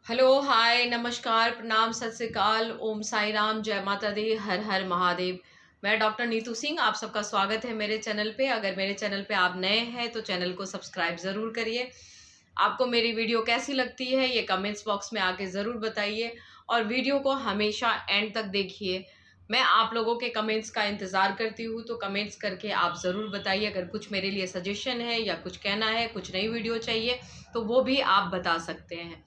Hello, हाय, नमस्कार, प्रणाम, सत श्री अकाल, ओम साई राम, जय माता दी, हर हर महादेव। मैं डॉक्टर नीतू सिंह, आप सबका स्वागत है मेरे चैनल पे। अगर मेरे चैनल पे आप नए हैं तो चैनल को सब्सक्राइब ज़रूर करिए। आपको मेरी वीडियो कैसी लगती है ये कमेंट्स बॉक्स में आके ज़रूर बताइए और वीडियो को हमेशा एंड तक देखिए। मैं आप लोगों के कमेंट्स का इंतज़ार करती हूँ, तो कमेंट्स करके आप ज़रूर बताइए। अगर कुछ मेरे लिए सजेशन है या कुछ कहना है, कुछ नई वीडियो चाहिए, तो वो भी आप बता सकते हैं।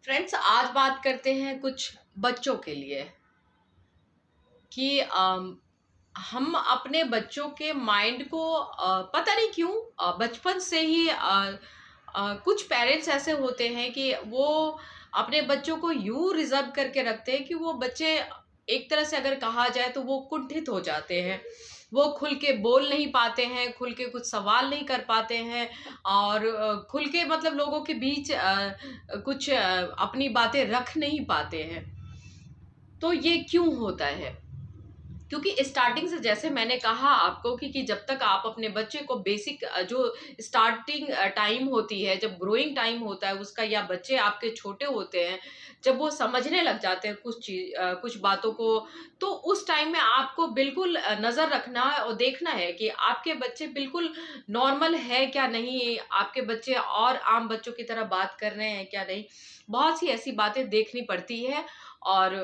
फ्रेंड्स, आज बात करते हैं कुछ बच्चों के लिए कि हम अपने बच्चों के माइंड को पता नहीं क्यों बचपन से ही कुछ पेरेंट्स ऐसे होते हैं कि वो अपने बच्चों को यूं रिजर्व करके रखते हैं कि वो बच्चे एक तरह से अगर कहा जाए तो वो कुंठित हो जाते हैं। वो खुल के बोल नहीं पाते हैं, खुल के कुछ सवाल नहीं कर पाते हैं और खुल के मतलब लोगों के बीच कुछ अपनी बातें रख नहीं पाते हैं। तो ये क्यों होता है? क्योंकि स्टार्टिंग से जैसे मैंने कहा आपको कि जब तक आप अपने बच्चे को बेसिक जो स्टार्टिंग टाइम होती है, जब ग्रोइंग टाइम होता है उसका, या बच्चे आपके छोटे होते हैं, जब वो समझने लग जाते हैं कुछ बातों को, तो उस टाइम में आपको बिल्कुल नज़र रखना है और देखना है कि आपके बच्चे बिल्कुल नॉर्मल है क्या नहीं, आपके बच्चे और आम बच्चों की तरह बात कर रहे हैं क्या नहीं। बहुत सी ऐसी बातें देखनी पड़ती है। और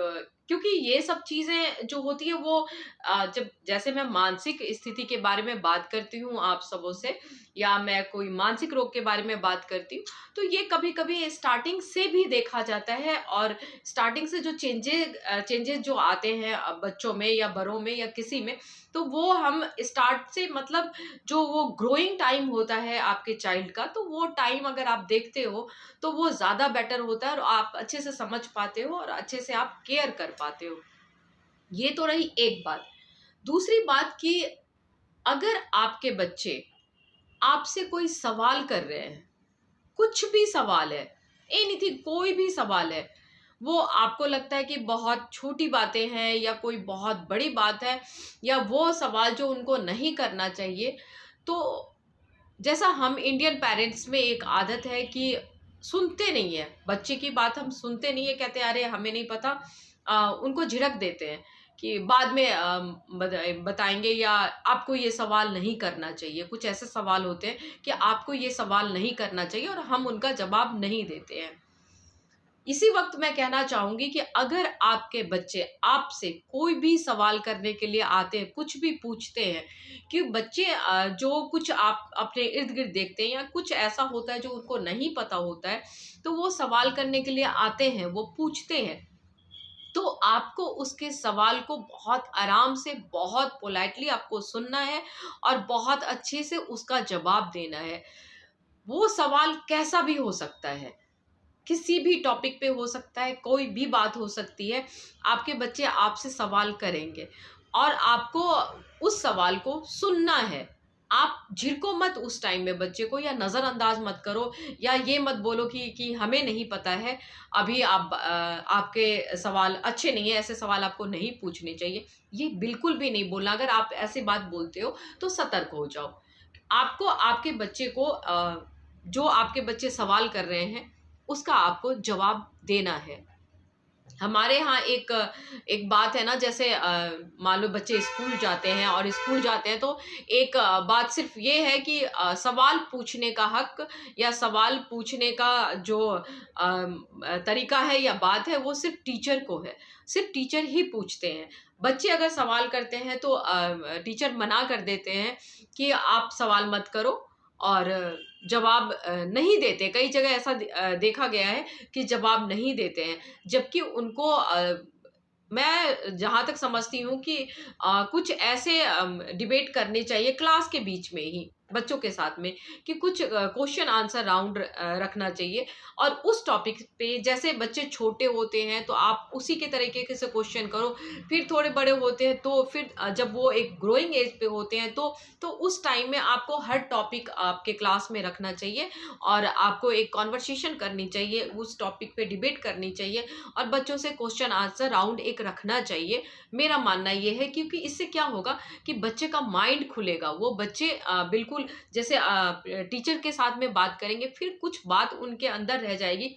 क्योंकि ये सब चीज़ें जो होती है वो जब जैसे मैं मानसिक स्थिति के बारे में बात करती हूँ आप सबों से, या मैं कोई मानसिक रोग के बारे में बात करती हूँ, तो ये कभी-कभी स्टार्टिंग से भी देखा जाता है। और स्टार्टिंग से जो चेंजेस जो आते हैं बच्चों में या बड़ों में या किसी में, तो वो हम स्टार्ट से मतलब जो वो ग्रोइंग टाइम होता है आपके चाइल्ड का, तो वो टाइम अगर आप देखते हो तो वो ज़्यादा बेटर होता है और आप अच्छे से समझ पाते हो और अच्छे से आप केयर कर पाते हो। ये तो रही एक बात। दूसरी बात कि अगर आपके बच्चे आपसे कोई सवाल कर रहे हैं, कुछ भी सवाल है, एनीथिंग, कोई भी सवाल है, वो आपको लगता है कि बहुत छोटी बातें हैं या कोई बहुत बड़ी बात है, या वो सवाल जो उनको नहीं करना चाहिए, तो जैसा हम इंडियन पेरेंट्स में एक आदत है कि सुनते नहीं है बच्चे की बात, हम सुनते नहीं है, कहते हैं अरे हमें नहीं पता, उनको झिड़क देते हैं कि बाद में बताएंगे, या आपको ये सवाल नहीं करना चाहिए। कुछ ऐसे सवाल होते हैं कि आपको ये सवाल नहीं करना चाहिए और हम उनका जवाब नहीं देते हैं। इसी वक्त मैं कहना चाहूंगी कि अगर आपके बच्चे आपसे कोई भी सवाल करने के लिए आते हैं, कुछ भी पूछते हैं, कि बच्चे जो कुछ आप अपने इर्द गिर्द देखते हैं या कुछ ऐसा होता है जो उनको नहीं पता होता है, तो वो सवाल करने के लिए आते हैं, वो पूछते हैं, तो आपको उसके सवाल को बहुत आराम से, बहुत पोलाइटली आपको सुनना है और बहुत अच्छे से उसका जवाब देना है। वो सवाल कैसा भी हो सकता है, किसी भी टॉपिक पे हो सकता है, कोई भी बात हो सकती है। आपके बच्चे आपसे सवाल करेंगे और आपको उस सवाल को सुनना है। आप झिड़को मत उस टाइम में बच्चे को, या नज़रअंदाज मत करो, या ये मत बोलो कि हमें नहीं पता है, अभी आपके सवाल अच्छे नहीं है, ऐसे सवाल आपको नहीं पूछने चाहिए। ये बिल्कुल भी नहीं बोलना। अगर आप ऐसी बात बोलते हो तो सतर्क हो जाओ। आपको आपके बच्चे को जो आपके बच्चे सवाल कर रहे हैं उसका आपको जवाब देना है। हमारे यहाँ एक एक बात है ना, जैसे मान लो बच्चे स्कूल जाते हैं, और स्कूल जाते हैं तो एक बात सिर्फ ये है कि सवाल पूछने का हक या सवाल पूछने का जो तरीका है या बात है, वो सिर्फ टीचर को है। सिर्फ टीचर ही पूछते हैं। बच्चे अगर सवाल करते हैं तो टीचर मना कर देते हैं कि आप सवाल मत करो, और जवाब नहीं देते। कई जगह ऐसा देखा गया है कि जवाब नहीं देते हैं, जबकि उनको मैं जहाँ तक समझती हूँ कि कुछ ऐसे डिबेट करने चाहिए क्लास के बीच में ही बच्चों के साथ में, कि कुछ क्वेश्चन आंसर राउंड रखना चाहिए। और उस टॉपिक पे, जैसे बच्चे छोटे होते हैं तो आप उसी के तरीके से क्वेश्चन करो, फिर थोड़े बड़े होते हैं तो फिर जब वो एक ग्रोइंग एज पे होते हैं तो उस टाइम में आपको हर टॉपिक आपके क्लास में रखना चाहिए और आपको एक कॉन्वर्सेशन करनी चाहिए, उस टॉपिक पे डिबेट करनी चाहिए और बच्चों से क्वेश्चन आंसर राउंड एक रखना चाहिए। मेरा मानना ये है, क्योंकि इससे क्या होगा कि बच्चे का माइंड खुलेगा। वो बच्चे बिल्कुल बिल्कुल जैसे टीचर के साथ में बात करेंगे, फिर कुछ बात उनके अंदर रह जाएगी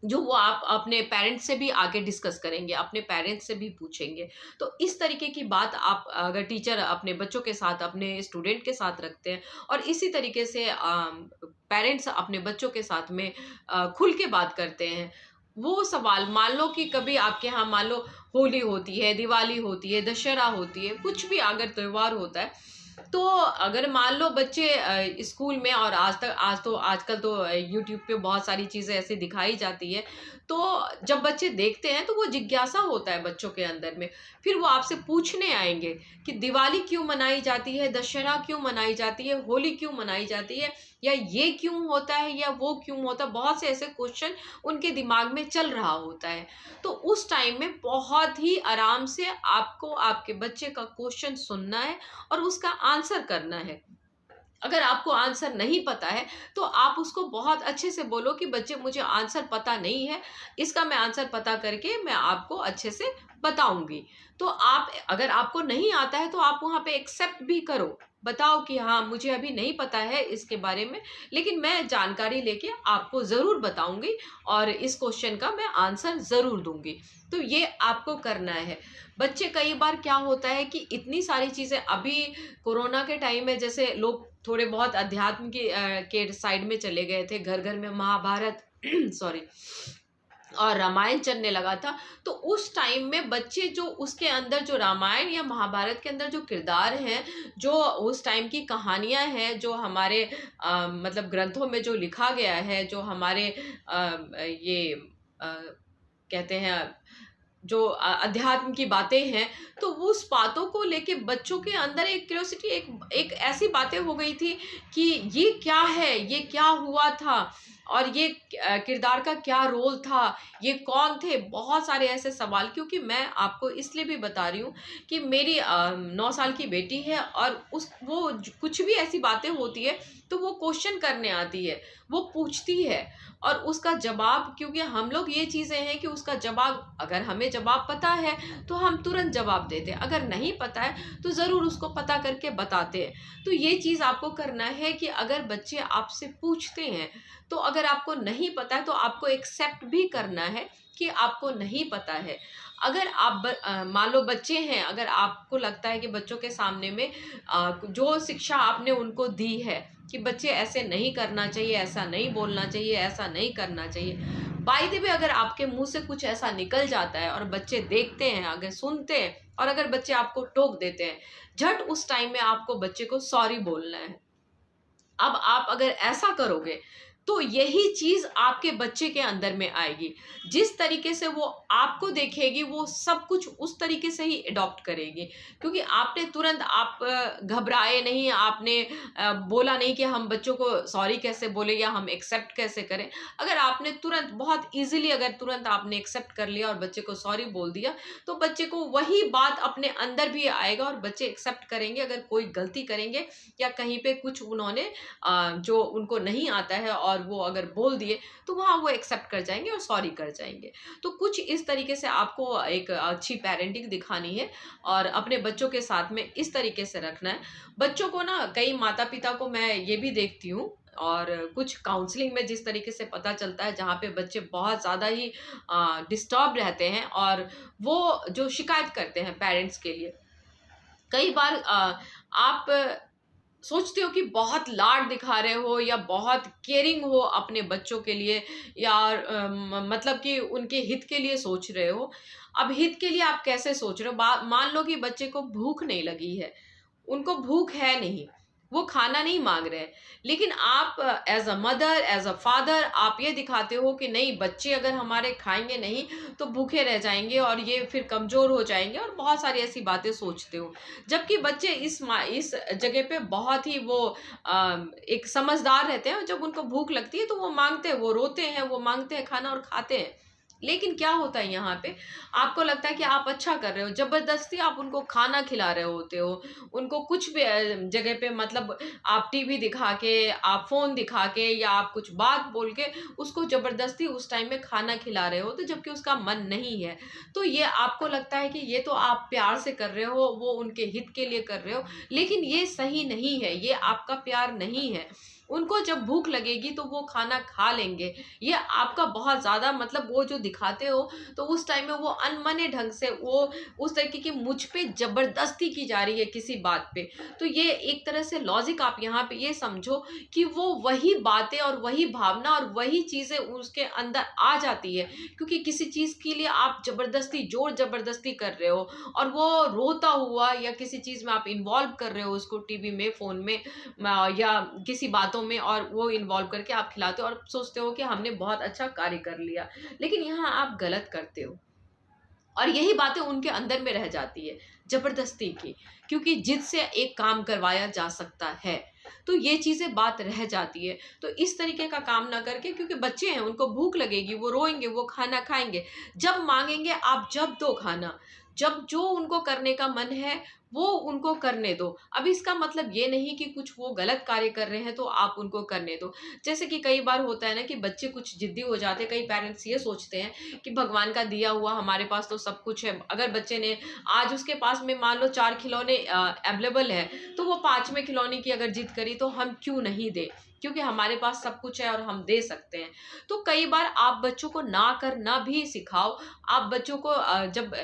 जो वो आप अपने पेरेंट्स से भी आगे डिस्कस करेंगे, अपने पेरेंट्स से भी पूछेंगे। तो इस तरीके की बात आप अगर टीचर अपने बच्चों के साथ, अपने स्टूडेंट के साथ रखते हैं और इसी तरीके से पेरेंट्स अपने बच्चों के साथ में खुल के बात करते हैं, वो सवाल मान लो कि कभी आपके यहाँ मान लो होली होती है, दिवाली होती है, दशहरा होती है, कुछ भी अगर त्योहार होता है, तो अगर मान लो बच्चे स्कूल में, और आज तो आजकल तो यूट्यूब पे बहुत सारी चीज़ें ऐसी दिखाई जाती है, तो जब बच्चे देखते हैं तो वो जिज्ञासा होता है बच्चों के अंदर में, फिर वो आपसे पूछने आएंगे कि दिवाली क्यों मनाई जाती है, दशहरा क्यों मनाई जाती है, होली क्यों मनाई जाती है, या ये क्यों होता है, या वो क्यों होता है। बहुत से ऐसे क्वेश्चन उनके दिमाग में चल रहा होता है। तो उस टाइम में बहुत ही आराम से आपको आपके बच्चे का क्वेश्चन सुनना है और उसका आंसर करना है। अगर आपको आंसर नहीं पता है तो आप उसको बहुत अच्छे से बोलो कि बच्चे मुझे आंसर पता नहीं है, इसका मैं आंसर पता करके मैं आपको अच्छे से बताऊंगी। तो आप अगर आपको नहीं आता है तो आप वहाँ पे एक्सेप्ट भी करो, बताओ कि हाँ मुझे अभी नहीं पता है इसके बारे में, लेकिन मैं जानकारी लेके आपको ज़रूर बताऊंगी और इस क्वेश्चन का मैं आंसर ज़रूर दूंगी। तो ये आपको करना है। बच्चे कई बार क्या होता है कि इतनी सारी चीज़ें अभी कोरोना के टाइम में, जैसे लोग थोड़े बहुत अध्यात्म के साइड में चले गए थे, घर घर में महाभारत सॉरी और रामायण चलने लगा था, तो उस टाइम में बच्चे जो उसके अंदर जो रामायण या महाभारत के अंदर जो किरदार हैं, जो उस टाइम की कहानियां हैं, जो हमारे मतलब ग्रंथों में जो लिखा गया है, जो हमारे ये कहते हैं जो अध्यात्म की बातें हैं, तो वो उस बातों को लेके बच्चों के अंदर एक क्यूरियोसिटी, एक ऐसी बातें हो गई थी कि ये क्या है, ये क्या हुआ था, और ये किरदार का क्या रोल था, ये कौन थे, बहुत सारे ऐसे सवाल। क्योंकि मैं आपको इसलिए भी बता रही हूँ कि मेरी 9 साल की बेटी है और कुछ भी ऐसी बातें होती है तो वो क्वेश्चन करने आती है, वो पूछती है, और उसका जवाब, क्योंकि हम लोग ये चीज़ें हैं कि उसका जवाब, अगर हमें जवाब पता है तो हम तुरंत जवाब देते हैं, अगर नहीं पता है तो ज़रूर उसको पता करके बताते हैं। तो ये चीज़ आपको करना है कि अगर बच्चे आपसे पूछते हैं तो अगर आपको नहीं पता है तो आपको एक्सेप्ट भी करना है कि आपको नहीं पता है। अगर आप मान लो बच्चे हैं, अगर आपको लगता है कि बच्चों के सामने में जो शिक्षा आपने उनको दी है कि बच्चे ऐसे नहीं करना चाहिए, ऐसा नहीं बोलना चाहिए, ऐसा नहीं करना चाहिए, बाय द वे अगर आपके मुंह से कुछ ऐसा निकल जाता है और बच्चे देखते हैं, अगर सुनते हैं, और अगर बच्चे आपको टोक देते हैं, झट उस टाइम में आपको बच्चे को सॉरी बोलना है। अब आप अगर ऐसा करोगे तो यही चीज आपके बच्चे के अंदर में आएगी। जिस तरीके से वो आपको देखेगी वो सब कुछ उस तरीके से ही अडॉप्ट करेगी, क्योंकि आपने तुरंत, आप घबराए नहीं, आपने बोला नहीं कि हम बच्चों को सॉरी कैसे बोले या हम एक्सेप्ट कैसे करें। अगर आपने तुरंत, बहुत इजीली अगर तुरंत आपने एक्सेप्ट कर लिया और बच्चे को सॉरी बोल दिया, तो बच्चे को वही बात अपने अंदर भी आएगा और बच्चे एक्सेप्ट करेंगे। अगर कोई गलती करेंगे या कहीं पे कुछ उन्होंने जो उनको नहीं आता है और वो अगर बोल दिए, तो वहाँ वो एक्सेप्ट कर जाएंगे और सॉरी कर जाएंगे। तो कुछ इस तरीके से आपको एक अच्छी पेरेंटिंग दिखानी है और अपने बच्चों के साथ में इस तरीके से रखना है। बच्चों को ना, कई माता पिता को मैं ये भी देखती हूँ और कुछ काउंसलिंग में जिस तरीके से पता चलता है, जहाँ पे बच्चे बहुत ज़्यादा ही डिस्टर्ब रहते हैं और वो जो शिकायत करते हैं पेरेंट्स के लिए, कई बार आप सोचते हो कि बहुत लाड दिखा रहे हो या बहुत केयरिंग हो अपने बच्चों के लिए, या मतलब कि उनके हित के लिए सोच रहे हो। अब हित के लिए आप कैसे सोच रहे हो? मान लो कि बच्चे को भूख नहीं लगी है, उनको भूख है नहीं, वो खाना नहीं मांग रहे हैं, लेकिन आप as a mother, as a father, आप ये दिखाते हो कि नहीं, बच्चे अगर हमारे खाएंगे नहीं तो भूखे रह जाएंगे और ये फिर कमज़ोर हो जाएंगे, और बहुत सारी ऐसी बातें सोचते हो। जबकि बच्चे इस जगह पे बहुत ही वो एक समझदार रहते हैं, और जब उनको भूख लगती है तो वो मांगते हैं, वो रोते हैं, वो मांगते हैं खाना और खाते हैं। लेकिन क्या होता है यहाँ पे, आपको लगता है कि आप अच्छा कर रहे हो, जबरदस्ती आप उनको खाना खिला रहे होते हो, उनको कुछ भी जगह पे मतलब आप टीवी दिखा के, आप फोन दिखा के या आप कुछ बात बोल के उसको जबरदस्ती उस टाइम में खाना खिला रहे हो, तो जबकि उसका मन नहीं है। तो ये आपको लगता है कि ये तो आप प्यार से कर रहे हो, वो उनके हित के लिए कर रहे हो, लेकिन ये सही नहीं है, ये आपका प्यार नहीं है। उनको जब भूख लगेगी तो वो खाना खा लेंगे। ये आपका बहुत ज़्यादा मतलब वो जो दिखाते हो, तो उस टाइम में वो अनमने ढंग से वो उस तरीके की मुझ पे ज़बरदस्ती की जा रही है किसी बात पे। तो ये एक तरह से लॉजिक आप यहाँ पे ये समझो कि वो वही बातें और वही भावना और वही चीज़ें उसके अंदर आ जाती है, क्योंकि किसी चीज़ के लिए आप ज़बरदस्ती, ज़ोर ज़बरदस्ती कर रहे हो और वो रोता हुआ या किसी चीज़ में आप इन्वॉल्व कर रहे हो उसको, टीवी में, फ़ोन में या किसी बातों में, और वो इन्वॉल्व करके आप खिलाते हो और सोचते हो कि हमने बहुत अच्छा कार्य कर लिया। लेकिन यहाँ आप गलत करते हो और यही बातें उनके अंदर में रह जाती है जबरदस्ती की, क्योंकि जिद से एक काम करवाया जा सकता है, तो ये चीजें बात रह जाती है। तो इस तरीके का काम ना करके, क्योंकि बच्चे हैं, उनको भूख लगेगी, वो रोएंगे, वो खाना खाएंगे, जब मांगेंगे आप जब दो खाना, जब जो उनको करने का मन है वो उनको करने दो। अब इसका मतलब ये नहीं कि कुछ वो गलत कार्य कर रहे हैं तो आप उनको करने दो। जैसे कि कई बार होता है ना कि बच्चे कुछ जिद्दी हो जाते हैं, कई पेरेंट्स ये सोचते हैं कि भगवान का दिया हुआ हमारे पास तो सब कुछ है, अगर बच्चे ने आज उसके पास में मान लो 4 खिलौने अवेलेबल है, तो वो 5वें खिलौने की अगर जिद करी तो हम क्यों नहीं दें, क्योंकि हमारे पास सब कुछ है और हम दे सकते हैं। तो कई बार आप बच्चों को ना करना भी सिखाओ। आप बच्चों को जब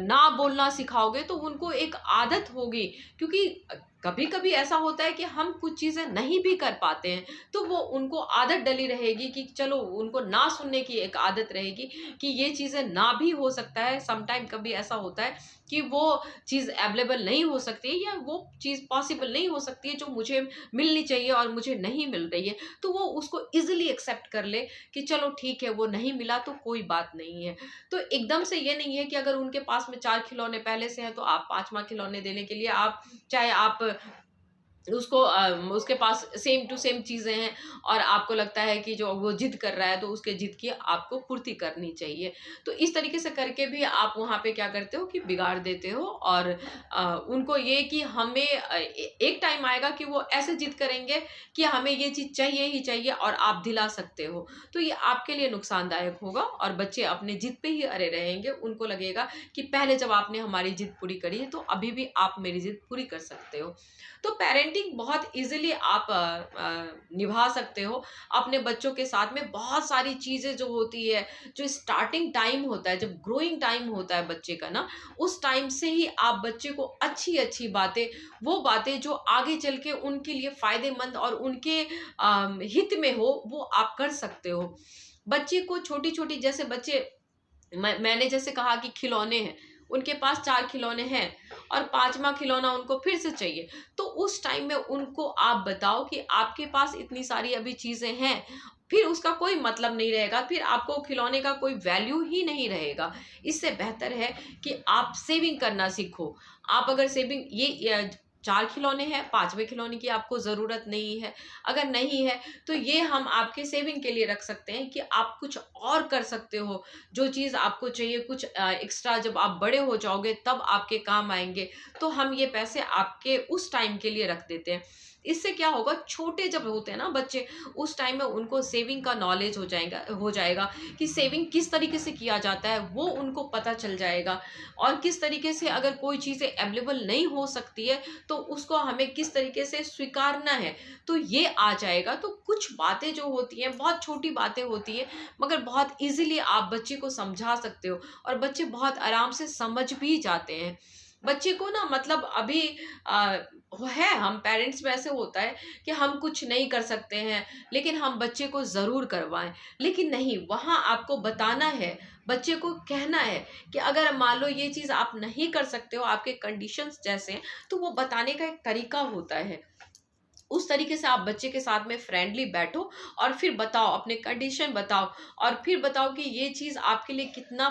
ना बोलना सिखाओगे तो उनको एक आदत होगी, क्योंकि कभी कभी ऐसा होता है कि हम कुछ चीज़ें नहीं भी कर पाते हैं, तो वो उनको आदत डली रहेगी कि चलो, उनको ना सुनने की एक आदत रहेगी कि ये चीज़ें ना भी हो सकता है। समटाइम कभी ऐसा होता है कि वो चीज़ अवेलेबल नहीं हो सकती है या वो चीज़ पॉसिबल नहीं हो सकती है जो मुझे मिलनी चाहिए और मुझे नहीं मिल रही है, तो वो उसको इजीली एक्सेप्ट कर ले कि चलो ठीक है, वो नहीं मिला तो कोई बात नहीं है। तो एकदम से ये नहीं है कि अगर उनके पास में 4 खिलौने पहले से हैं तो आप 5वां खिलौने देने के लिए आप, चाहे आप उसको उसके पास सेम टू सेम चीज़ें हैं और आपको लगता है कि जो वो जिद कर रहा है तो उसके जिद की आपको पूर्ति करनी चाहिए। तो इस तरीके से करके भी आप वहाँ पे क्या करते हो कि बिगाड़ देते हो, और उनको ये कि हमें एक टाइम आएगा कि वो ऐसे जिद करेंगे कि हमें ये चीज़ चाहिए ही चाहिए और आप दिला सकते हो। तो ये आपके लिए नुकसानदायक होगा और बच्चे अपने जिद पे ही अड़े रहेंगे। उनको लगेगा कि पहले जब आपने हमारी जिद पूरी करी है तो अभी भी आप मेरी जिद पूरी कर सकते हो। तो पेरेंटिंग बहुत इजीली आप निभा सकते हो अपने बच्चों के साथ में। बहुत सारी चीज़ें जो होती है, जो स्टार्टिंग टाइम होता है, जब ग्रोइंग टाइम होता है बच्चे का ना, उस टाइम से ही आप बच्चे को अच्छी अच्छी बातें, वो बातें जो आगे चल के उनके लिए फायदेमंद और उनके हित में हो, वो आप कर सकते हो। बच्चे को छोटी छोटी, जैसे बच्चे, मैंने जैसे कहा कि खिलौने हैं, उनके पास 4 खिलौने हैं और 5वां खिलौना उनको फिर से चाहिए, तो उस टाइम में उनको आप बताओ कि आपके पास इतनी सारी अभी चीज़ें हैं, फिर उसका कोई मतलब नहीं रहेगा, फिर आपको खिलौने का कोई वैल्यू ही नहीं रहेगा। इससे बेहतर है कि आप सेविंग करना सीखो। आप अगर सेविंग, ये 4 खिलौने हैं, 5वें खिलौने की आपको ज़रूरत नहीं है। अगर नहीं है तो ये हम आपके सेविंग के लिए रख सकते हैं कि आप कुछ और कर सकते हो। जो चीज़ आपको चाहिए, कुछ एक्स्ट्रा, जब आप बड़े हो जाओगे तब आपके काम आएँगे, तो हम ये पैसे आपके उस टाइम के लिए रख देते हैं। इससे क्या होगा, छोटे जब होते हैं ना बच्चे, उस टाइम में उनको सेविंग का नॉलेज हो जाएगा कि सेविंग किस तरीके से किया जाता है, वो उनको पता चल जाएगा। और किस तरीके से अगर कोई चीज़ें अवेलेबल नहीं हो सकती है तो उसको हमें किस तरीके से स्वीकारना है, तो ये आ जाएगा। तो कुछ बातें जो होती हैं, बहुत छोटी बातें होती है, मगर बहुत इजीली आप बच्चे को समझा सकते हो और बच्चे बहुत आराम से समझ भी जाते हैं। बच्चे को ना मतलब अभी आ, है, हम पेरेंट्स में ऐसे होता है कि हम कुछ नहीं कर सकते हैं, लेकिन हम बच्चे को ज़रूर करवाएं। लेकिन नहीं, वहाँ आपको बताना है, बच्चे को कहना है कि अगर मान लो ये चीज़ आप नहीं कर सकते हो, आपके कंडीशंस जैसे हैं, तो वो बताने का एक तरीका होता है। उस तरीके से आप बच्चे के साथ में फ्रेंडली बैठो और फिर बताओ, अपने कंडीशन बताओ और फिर बताओ कि ये चीज़ आपके लिए कितना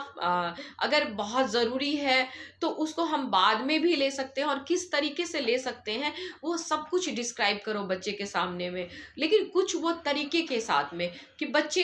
अगर बहुत ज़रूरी है तो उसको हम बाद में भी ले सकते हैं और किस तरीके से ले सकते हैं, वो सब कुछ डिस्क्राइब करो बच्चे के सामने में। लेकिन कुछ वो तरीके के साथ में कि बच्चे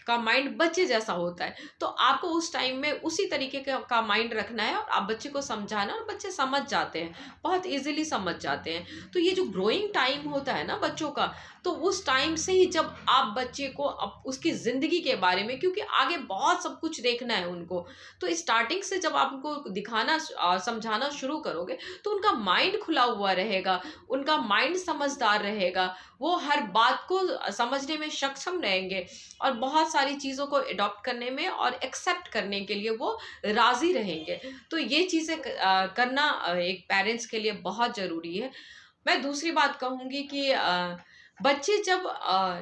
का माइंड बच्चे जैसा होता है, तो आपको उस टाइम में उसी तरीके का माइंड रखना है और आप बच्चे को समझाना, और बच्चे समझ जाते हैं, बहुत ईजिली समझ जाते हैं। तो ये जो ग्रोइंग टाइम होता है ना बच्चों का, तो उस टाइम से ही जब आप बच्चे को उसकी ज़िंदगी के बारे में, क्योंकि आगे बहुत सब कुछ देखना है उनको, तो स्टार्टिंग से जब आप उनको दिखाना समझाना शुरू करोगे तो उनका माइंड खुला हुआ रहेगा, उनका माइंड समझदार रहेगा, वो हर बात को समझने में सक्षम रहेंगे और बहुत सारी चीज़ों को अडॉप्ट करने में और एक्सेप्ट करने के लिए वो राज़ी रहेंगे। तो ये चीज़ें करना एक पेरेंट्स के लिए बहुत ज़रूरी है। मैं दूसरी बात कहूँगी कि बच्चे जब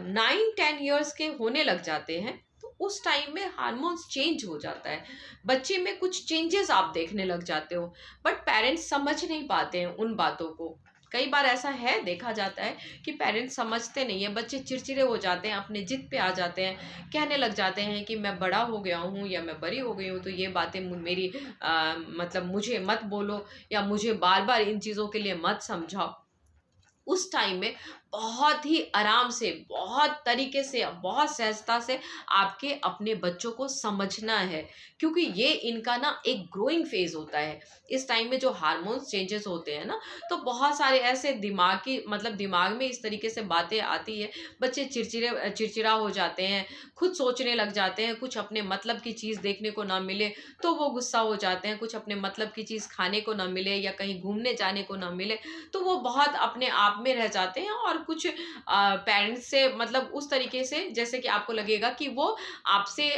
9-10 इयर्स के होने लग जाते हैं, तो उस टाइम में हार्मोन्स चेंज हो जाता है, बच्चे में कुछ चेंजेस आप देखने लग जाते हो, बट पेरेंट्स समझ नहीं पाते हैं उन बातों को। कई बार ऐसा है, देखा जाता है कि पेरेंट्स समझते नहीं है, बच्चे चिड़चिड़े हो जाते हैं, अपने जिद पे आ जाते हैं, कहने लग जाते हैं कि मैं बड़ा हो गया हूँ या मैं बड़ी हो गई हूँ, तो ये बातें मेरी मतलब मुझे मत बोलो या मुझे बार बार इन चीज़ों के लिए मत समझाओ। उस टाइम में बहुत ही आराम से, बहुत तरीके से, बहुत सहजता से आपके अपने बच्चों को समझना है, क्योंकि ये इनका ना एक ग्रोइंग फेज होता है। इस टाइम में जो हार्मोन्स चेंजेस होते हैं ना, तो बहुत सारे ऐसे दिमागी मतलब दिमाग में इस तरीके से बातें आती है, बच्चे चिड़चिड़ा हो जाते हैं, खुद सोचने लग जाते हैं, कुछ अपने मतलब की चीज़ देखने को ना मिले तो वो गुस्सा हो जाते हैं, कुछ अपने मतलब की चीज़ खाने को ना मिले या कहीं घूमने जाने को ना मिले तो वो बहुत अपने आप में रह जाते हैं और कुछ पेरेंट्स से मतलब उस तरीके से जैसे कि आपको लगेगा कि वो आपसे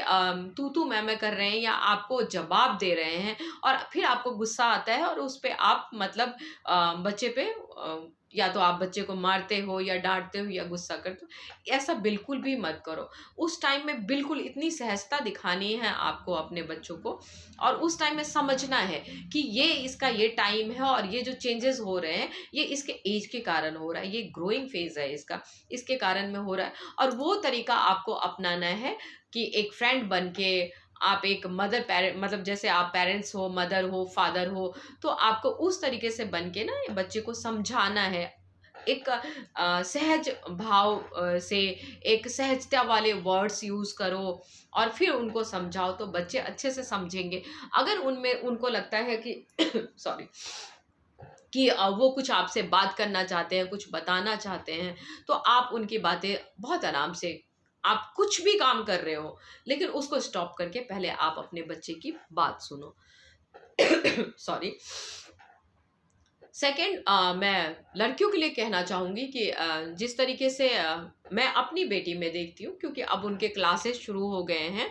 तू तू मैं कर रहे हैं या आपको जवाब दे रहे हैं, और फिर आपको गुस्सा आता है और उस पे आप मतलब बच्चे पे या तो आप बच्चे को मारते हो या डांटते हो या गुस्सा करते हो। ऐसा बिल्कुल भी मत करो। उस टाइम में बिल्कुल इतनी सहजता दिखानी है आपको अपने बच्चों को, और उस टाइम में समझना है कि ये इसका ये टाइम है और ये जो चेंजेस हो रहे हैं ये इसके एज के कारण हो रहा है, ये ग्रोइंग फेज है इसका, इसके कारण में हो रहा है। और वो तरीका आपको अपनाना है कि एक फ्रेंड बन के आप एक मदर पेरेंट मतलब जैसे आप पेरेंट्स हो, मदर हो, फादर हो, तो आपको उस तरीके से बन के ना ये बच्चे को समझाना है, एक सहज भाव से, एक सहजता वाले वर्ड्स यूज़ करो और फिर उनको समझाओ तो बच्चे अच्छे से समझेंगे। अगर उनमें उनको लगता है कि सॉरी कि वो कुछ आपसे बात करना चाहते हैं, कुछ बताना चाहते हैं, तो आप उनकी बातें बहुत आराम से, आप कुछ भी काम कर रहे हो लेकिन उसको स्टॉप करके पहले आप अपने बच्चे की बात सुनो। सॉरी। सेकंड, मैं लड़कियों के लिए कहना चाहूँगी कि जिस तरीके से मैं अपनी बेटी में देखती हूँ, क्योंकि अब उनके क्लासेस शुरू हो गए हैं,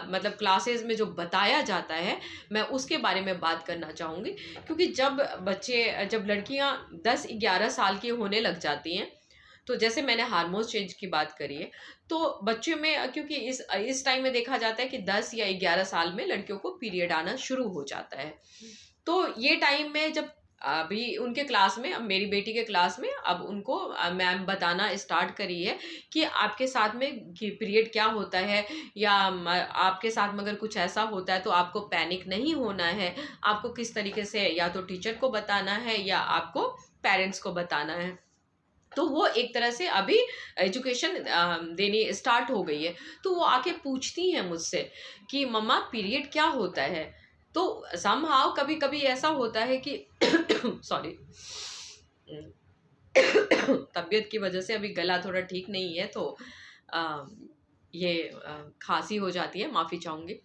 मतलब क्लासेस में जो बताया जाता है मैं उसके बारे में बात करना चाहूँगी। क्योंकि जब लड़कियाँ 10-11 साल की होने लग जाती हैं, तो जैसे मैंने हार्मोन्स चेंज की बात करी है, तो बच्चों में क्योंकि इस टाइम में देखा जाता है कि 10 या 11 साल में लड़कियों को पीरियड आना शुरू हो जाता है। तो ये टाइम में जब अभी उनके क्लास में, अब मेरी बेटी के क्लास में अब उनको मैम बताना स्टार्ट करी है कि आपके साथ में कि पीरियड क्या होता है, या आपके साथ में अगर कुछ ऐसा होता है तो आपको पैनिक नहीं होना है, आपको किस तरीके से या तो टीचर को बताना है या आपको पेरेंट्स को बताना है। तो वो एक तरह से अभी एजुकेशन देनी स्टार्ट हो गई है, तो वो आके पूछती हैं मुझसे कि मम्मा पीरियड क्या होता है। तो समहाउ कभी कभी ऐसा होता है कि सॉरी, तबीयत की वजह से अभी गला थोड़ा ठीक नहीं है, तो आ, ये खांसी हो जाती है, माफ़ी चाहूँगी।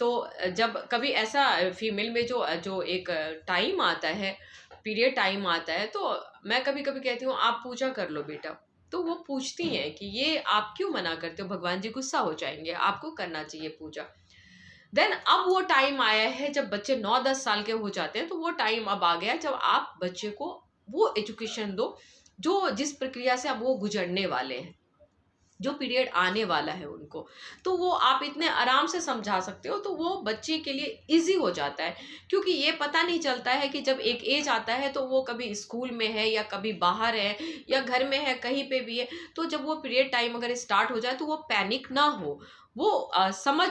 तो जब कभी ऐसा फीमेल में जो जो एक टाइम आता है, पीरियड टाइम आता है, तो मैं कभी कभी कहती हूँ आप पूजा कर लो बेटा। तो वो पूछती हैं कि ये आप क्यों मना करते हो, भगवान जी गुस्सा हो जाएंगे, आपको करना चाहिए पूजा। देन अब वो टाइम आया है जब बच्चे 9-10 साल के हो जाते हैं, तो वो टाइम अब आ गया जब आप बच्चे को वो एजुकेशन दो जो जिस प्रक्रिया से अब वो गुजरने वाले हैं, जो पीरियड आने वाला है उनको, तो वो आप इतने आराम से समझा सकते हो, तो वो बच्चे के लिए इजी हो जाता है। क्योंकि ये पता नहीं चलता है कि जब एक एज आता है तो वो कभी स्कूल में है या कभी बाहर है या घर में है, कहीं पे भी है, तो जब वो पीरियड टाइम अगर स्टार्ट हो जाए तो वो पैनिक ना हो, वो समझ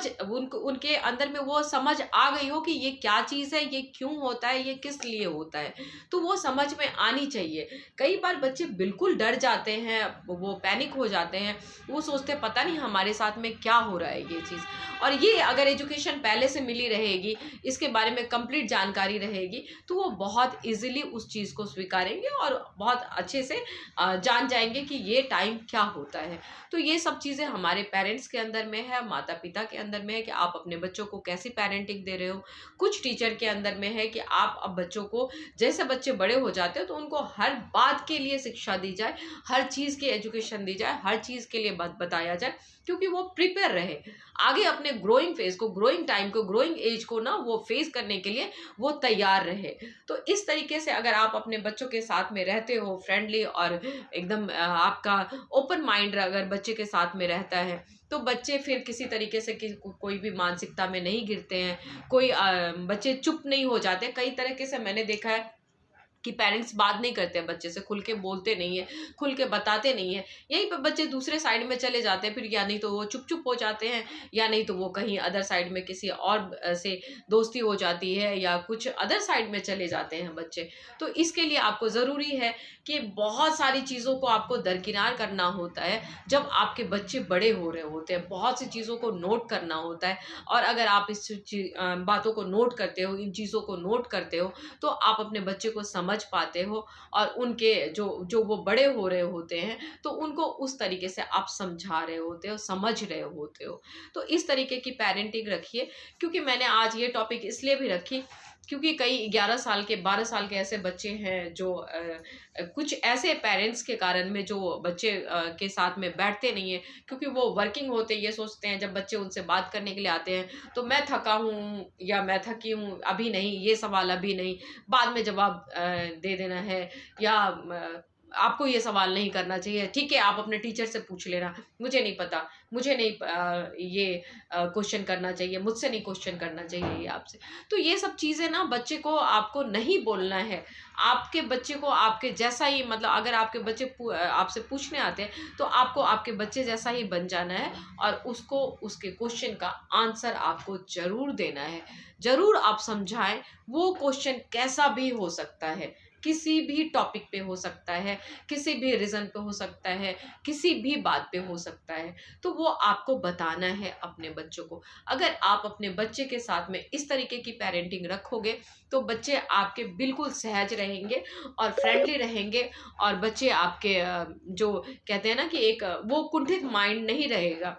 उनके अंदर में वो समझ आ गई हो कि ये क्या चीज़ है, ये क्यों होता है, ये किस लिए होता है, तो वो समझ में आनी चाहिए। कई बार बच्चे बिल्कुल डर जाते हैं, वो पैनिक हो जाते हैं, वो सोचते हैं पता नहीं हमारे साथ में क्या हो रहा है ये चीज़। और ये अगर एजुकेशन पहले से मिली रहेगी, इसके बारे में कंप्लीट जानकारी रहेगी, तो वो बहुत इजीली उस चीज़ को स्वीकारेंगे और बहुत अच्छे से जान जाएंगे कि ये टाइम क्या होता है। तो ये सब चीज़ें हमारे पेरेंट्स के अंदर में है, माता पिता के अंदर में है कि आप अपने बच्चों को कैसी पेरेंटिंग दे रहे हो। कुछ टीचर के अंदर में है कि आप अब बच्चों को, जैसे बच्चे बड़े हो जाते हो तो उनको हर बात के लिए शिक्षा दी जाए, हर चीज़ की एजुकेशन दी जाए, हर चीज़ के लिए बताया जाए, क्योंकि वो प्रिपेयर रहे आगे अपने ग्रोइंग फेज को, ग्रोइंग टाइम को, ग्रोइंग एज को ना वो फेस करने के लिए वो तैयार रहे। तो इस तरीके से अगर आप अपने बच्चों के साथ में रहते हो फ्रेंडली और एकदम आपका ओपन माइंड अगर बच्चे के साथ में रहता है, तो बच्चे फिर किसी तरीके से कोई भी मानसिकता में नहीं गिरते हैं, कोई बच्चे चुप नहीं हो जाते। कई तरीके से मैंने देखा है कि पेरेंट्स बात नहीं करते हैं बच्चे से, खुल के बोलते नहीं है, खुल के बताते नहीं है, यहीं पे बच्चे दूसरे साइड में चले जाते हैं, फिर या नहीं तो वो चुप चुप हो जाते हैं, या नहीं तो वो कहीं अदर साइड में किसी और से दोस्ती हो जाती है या कुछ अदर साइड में चले जाते हैं बच्चे। तो इसके लिए आपको ज़रूरी है कि बहुत सारी चीज़ों को आपको दरकिनार करना होता है। जब आपके बच्चे बड़े हो रहे होते हैं, बहुत सी चीज़ों को नोट करना होता है, और अगर आप इस बातों को नोट करते हो, इन चीज़ों को नोट करते हो, तो आप अपने बच्चे को समझ पाते हो, और उनके जो जो वो बड़े हो रहे होते हैं तो उनको उस तरीके से आप समझा रहे होते हो, समझ रहे होते हो। तो इस तरीके की पेरेंटिंग रखिए। क्योंकि मैंने आज ये टॉपिक इसलिए भी रखी क्योंकि कई 11 साल के, 12 साल के ऐसे बच्चे हैं जो कुछ ऐसे पेरेंट्स के कारण में जो बच्चे के साथ में बैठते नहीं है, क्योंकि वो वर्किंग होते हैं, ये सोचते हैं जब बच्चे उनसे बात करने के लिए आते हैं तो मैं थका हूँ या मैं थकी हूँ, अभी नहीं, ये सवाल अभी नहीं, बाद में जवाब दे देना है, या आपको ये सवाल नहीं करना चाहिए, ठीक है आप अपने टीचर से पूछ लेना, मुझे नहीं पता, मुझे नहीं ये क्वेश्चन करना चाहिए, मुझसे नहीं क्वेश्चन करना चाहिए ये आपसे। तो ये सब चीज़ें ना बच्चे को आपको नहीं बोलना है। आपके बच्चे को आपके जैसा ही, मतलब अगर आपके बच्चे आपसे पूछने आते हैं तो आपको आपके बच्चे जैसा ही बन जाना है, और उसको उसके क्वेश्चन का आंसर आपको ज़रूर देना है। ज़रूर आप समझाएं, वो क्वेश्चन कैसा भी हो सकता है, किसी भी टॉपिक पे हो सकता है, किसी भी रीज़न पे हो सकता है, किसी भी बात पे हो सकता है, तो वो आपको बताना है अपने बच्चों को। अगर आप अपने बच्चे के साथ में इस तरीके की पेरेंटिंग रखोगे तो बच्चे आपके बिल्कुल सहज रहेंगे और फ्रेंडली रहेंगे, और बच्चे आपके जो कहते हैं ना कि एक वो कुंठित माइंड नहीं रहेगा।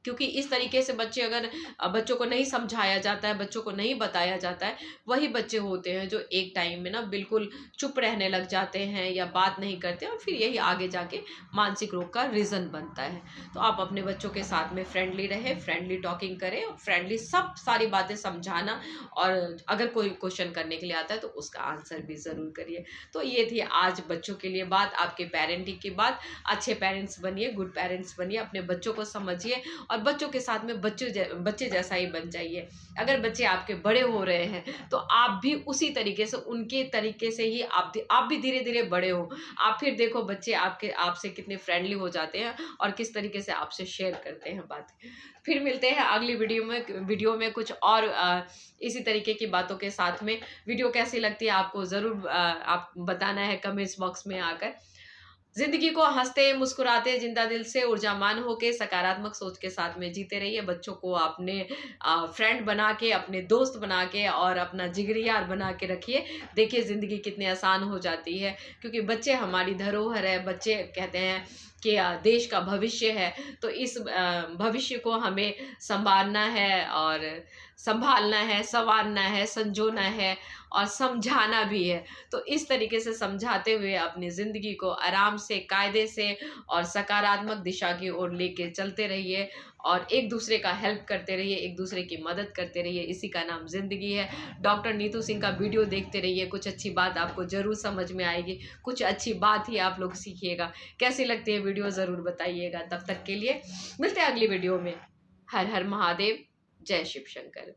क्योंकि इस तरीके से बच्चे अगर बच्चों को नहीं समझाया जाता है, बच्चों को नहीं बताया जाता है, वही बच्चे होते हैं जो एक टाइम में ना बिल्कुल चुप रहने लग जाते हैं या बात नहीं करते, और फिर यही आगे जाके मानसिक रोग का रीज़न बनता है। तो आप अपने बच्चों के साथ में फ्रेंडली रहें, फ्रेंडली टॉकिंग करें, और फ्रेंडली सब सारी बातें समझाना, और अगर कोई क्वेश्चन करने के लिए आता है तो उसका आंसर भी ज़रूर करिए। तो ये थी आज बच्चों के लिए बात, आपके पेरेंटिंग की बात। अच्छे पेरेंट्स बनिए, गुड पेरेंट्स बनिए, अपने बच्चों को समझिए और बच्चों के साथ में बच्चे जैसा ही बन जाइए। अगर बच्चे आपके बड़े हो रहे हैं तो आप भी उसी तरीके से, उनके तरीके से ही आप भी धीरे धीरे बड़े हो। आप फिर देखो बच्चे आपसे कितने फ्रेंडली हो जाते हैं और किस तरीके से आपसे शेयर करते हैं बातें। फिर मिलते हैं अगली वीडियो में कुछ और इसी तरीके की बातों के साथ में। वीडियो कैसी लगती है आपको ज़रूर आप बताना है कमेंट्स बॉक्स में आकर। जिंदगी को हंसते मुस्कुराते जिंदा दिल से ऊर्जावान होके सकारात्मक सोच के साथ में जीते रहिए। बच्चों को अपने फ्रेंड बना के, अपने दोस्त बना के और अपना जिगरी यार बना के रखिए। देखिए ज़िंदगी कितनी आसान हो जाती है, क्योंकि बच्चे हमारी धरोहर है। बच्चे कहते हैं कि देश का भविष्य है, तो इस भविष्य को हमें संभालना है और संभालना है, संवारना है, संजोना है और समझाना भी है। तो इस तरीके से समझाते हुए अपनी ज़िंदगी को आराम से, कायदे से और सकारात्मक दिशा की ओर लेके चलते रहिए। और एक दूसरे का हेल्प करते रहिए, एक दूसरे की मदद करते रहिए, इसी का नाम ज़िंदगी है। डॉक्टर नीतू सिंह का वीडियो देखते रहिए, कुछ अच्छी बात आपको ज़रूर समझ में आएगी, कुछ अच्छी बात ही आप लोग सीखिएगा। कैसी लगती है वीडियो ज़रूर बताइएगा। तब तक के लिए मिलते हैं अगली वीडियो में। हर हर महादेव, जय शिव शंकर।